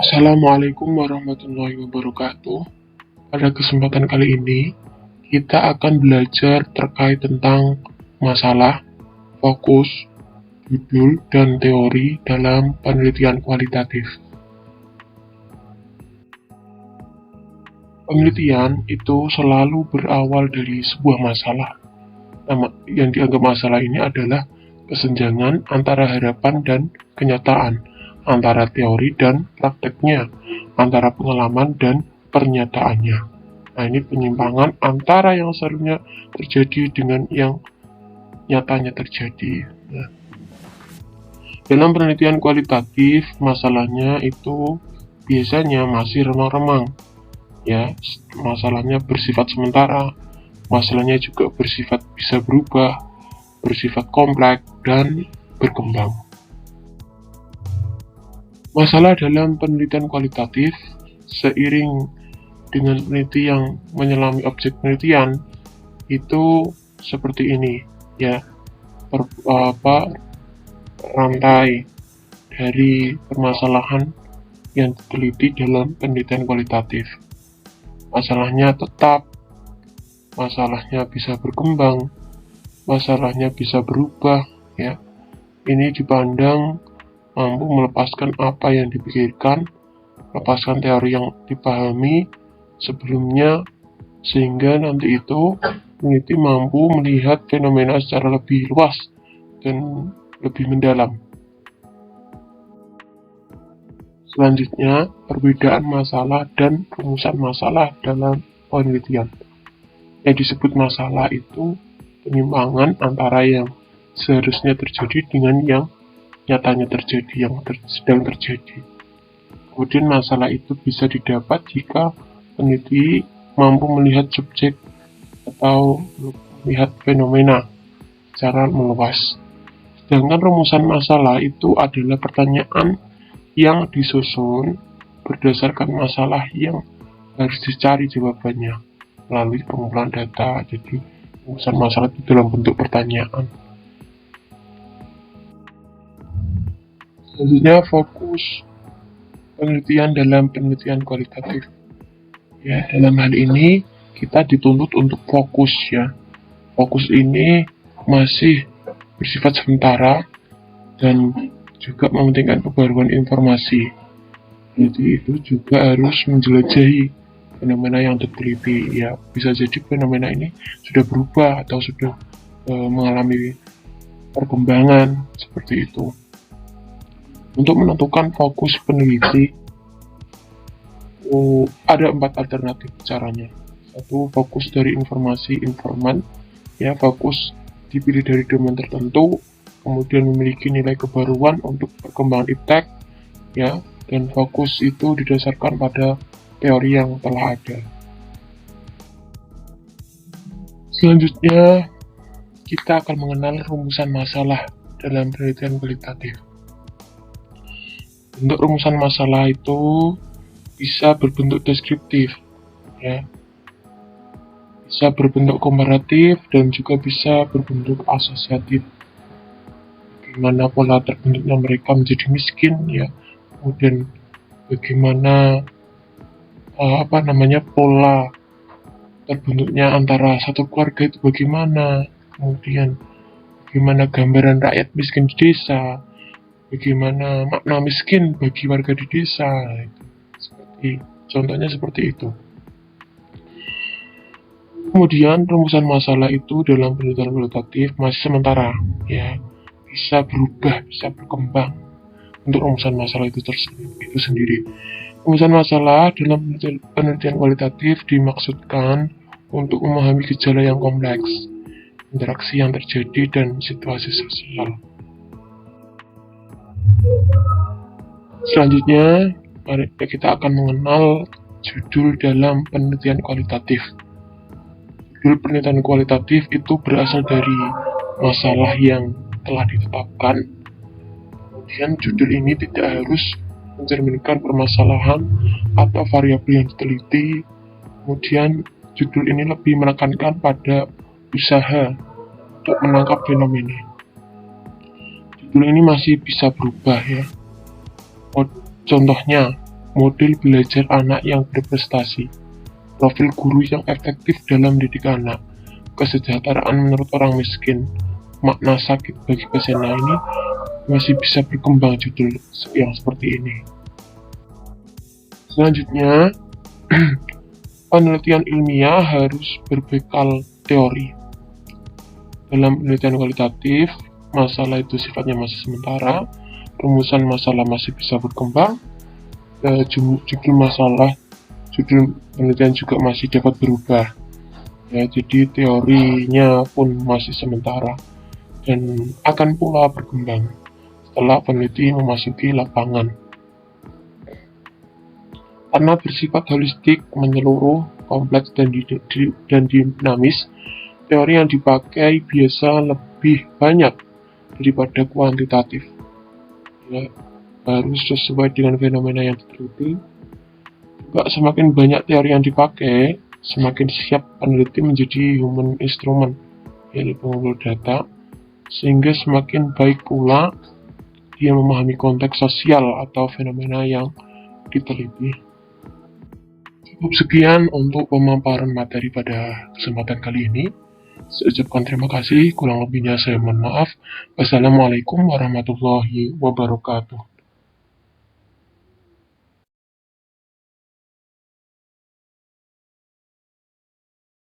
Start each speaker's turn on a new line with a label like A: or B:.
A: Assalamualaikum warahmatullahi wabarakatuh. Pada kesempatan kali ini, kita akan belajar terkait tentang masalah, fokus, judul, dan teori dalam penelitian kualitatif. Penelitian itu selalu berawal dari sebuah masalah. Yang dianggap masalah ini adalah kesenjangan antara harapan dan kenyataan, antara teori dan prakteknya, antara pengalaman dan pernyataannya. Nah, ini penyimpangan antara yang seharusnya terjadi dengan yang nyatanya terjadi. Nah, dalam penelitian kualitatif, masalahnya itu biasanya masih remang-remang. Ya, masalahnya bersifat sementara, masalahnya juga bersifat bisa berubah, bersifat kompleks, dan berkembang. Masalah dalam penelitian kualitatif seiring dengan peneliti yang menyelami objek penelitian itu seperti ini, ya, rantai dari permasalahan yang diteliti dalam penelitian kualitatif. Masalahnya tetap, masalahnya bisa berkembang, masalahnya bisa berubah, ya. Ini dipandang mampu melepaskan apa yang dipikirkan, melepaskan teori yang dipahami sebelumnya, sehingga nanti itu peneliti mampu melihat fenomena secara lebih luas dan lebih mendalam. Selanjutnya, perbedaan masalah dan rumusan masalah dalam penelitian. Yang disebut masalah itu penyimpangan antara yang seharusnya terjadi dengan yang nyatanya terjadi, yang sedang terjadi. Kemudian masalah itu bisa didapat jika peneliti mampu melihat subjek atau melihat fenomena secara meluas. Sedangkan rumusan masalah itu adalah pertanyaan yang disusun berdasarkan masalah yang harus dicari jawabannya melalui pengumpulan data. Jadi rumusan masalah itu dalam bentuk pertanyaan. Selanjutnya, fokus penelitian dalam penelitian kualitatif. Ya, dalam hal ini kita dituntut untuk fokus, ya. Fokus ini masih bersifat sementara dan juga mementingkan kebaruan informasi. Jadi itu juga harus menjelajahi fenomena yang diteliti. Ya, bisa jadi fenomena ini sudah berubah atau sudah mengalami perkembangan seperti itu. Untuk menentukan fokus peneliti, ada 4 alternatif caranya. Satu, fokus dari informasi informan, ya, fokus dipilih dari domain tertentu, kemudian memiliki nilai kebaruan untuk perkembangan iptek, ya, dan fokus itu didasarkan pada teori yang telah ada. Selanjutnya, kita akan mengenal rumusan masalah dalam penelitian kualitatif. Bentuk rumusan masalah itu bisa berbentuk deskriptif, ya, bisa berbentuk komparatif, dan juga bisa berbentuk asosiatif. Bagaimana pola terbentuknya mereka menjadi miskin, ya, kemudian bagaimana pola terbentuknya antara satu keluarga itu bagaimana, kemudian bagaimana gambaran rakyat miskin di desa, bagaimana makna miskin bagi warga di desa, contohnya seperti itu. Kemudian rumusan masalah itu dalam penelitian kualitatif masih sementara, ya, bisa berubah, bisa berkembang untuk rumusan masalah itu sendiri. Rumusan masalah dalam penelitian kualitatif dimaksudkan untuk memahami gejala yang kompleks, interaksi yang terjadi, dan situasi sosial. Selanjutnya, mari kita akan mengenal judul dalam penelitian kualitatif. Judul penelitian kualitatif itu berasal dari masalah yang telah ditetapkan. Kemudian judul ini tidak harus mencerminkan permasalahan atau variabel yang diteliti. Kemudian judul ini lebih menekankan pada usaha untuk menangkap fenomena. Judul ini masih bisa berubah, ya. Contohnya, model belajar anak yang berprestasi, profil guru yang efektif dalam mendidik anak, kesejahteraan menurut orang miskin, makna sakit bagi Kesena ini masih bisa berkembang judul yang seperti ini. Selanjutnya, penelitian ilmiah harus berbekal teori. Dalam penelitian kualitatif, masalah itu sifatnya masih sementara, rumusan masalah masih bisa berkembang, judul penelitian juga masih dapat berubah. Ya, jadi teorinya pun masih sementara dan akan pula berkembang setelah peneliti memasuki lapangan. Karena bersifat holistik, menyeluruh, kompleks, dan dinamis, teori yang dipakai biasa lebih banyak daripada kuantitatif. Ya, harus sesuai dengan fenomena yang diteliti. Juga semakin banyak teori yang dipakai, semakin siap peneliti menjadi human instrument, yaitu pengumpul data, sehingga semakin baik pula dia memahami konteks sosial atau fenomena yang diteliti. Cukup sekian untuk pemaparan materi pada kesempatan kali ini. Saya ucapkan terima kasih, kurang lebihnya saya mohon maaf. Wassalamualaikum warahmatullahi wabarakatuh.